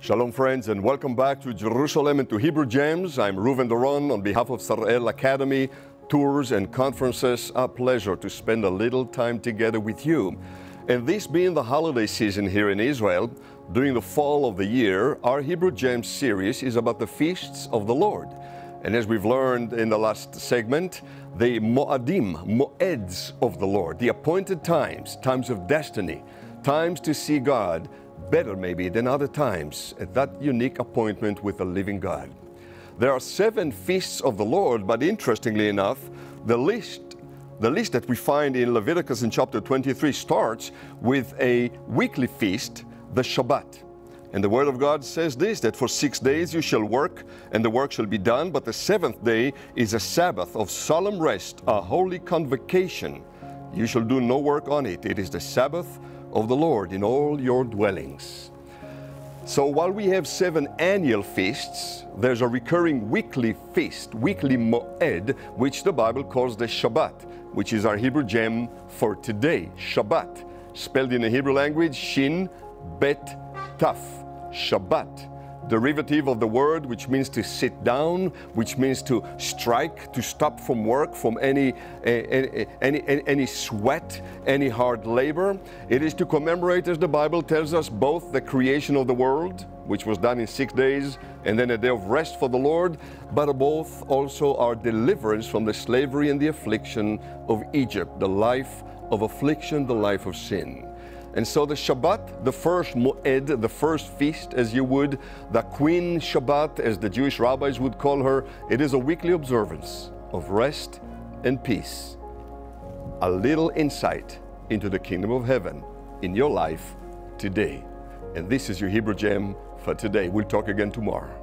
Shalom friends, and welcome back to Jerusalem and to Hebrew Gems. I'm Reuven Doron on behalf of Sar-El Academy, Tours and Conferences. A pleasure to spend a little time together with you. And this being the holiday season here in Israel, during the fall of the year, our Hebrew Gems series is about the feasts of the Lord. And as we've learned in the last segment, the moeds of the Lord, the appointed times, times of destiny, times to see God better maybe than other times, at that unique appointment with the living God. There are 7 feasts of the Lord, but interestingly enough, the list that we find in Leviticus in chapter 23 starts with a weekly feast, the Shabbat. And the Word of God says this, that for 6 days you shall work, and the work shall be done, but the 7th day is a Sabbath of solemn rest, a holy convocation. You shall do no work on it. It is the Sabbath of the Lord in all your dwellings. So while we have 7 annual feasts, there's a recurring weekly feast, weekly moed, which the Bible calls the Shabbat, which is our Hebrew gem for today, Shabbat, spelled in the Hebrew language, Shin, Bet, Taf, Shabbat. Derivative of the word which means to sit down, which means to strike, to stop from work, from any sweat, any hard labor. It is to commemorate, as the Bible tells us, both the creation of the world, which was done in 6 days, and then a day of rest for the Lord, but both also our deliverance from the slavery and the affliction of Egypt, the life of affliction, the life of sin. And so the Shabbat, the first moed, the first feast, as you would, the Queen Shabbat, as the Jewish rabbis would call her, it is a weekly observance of rest and peace. A little insight into the kingdom of heaven in your life today. And this is your Hebrew gem for today. We'll talk again tomorrow.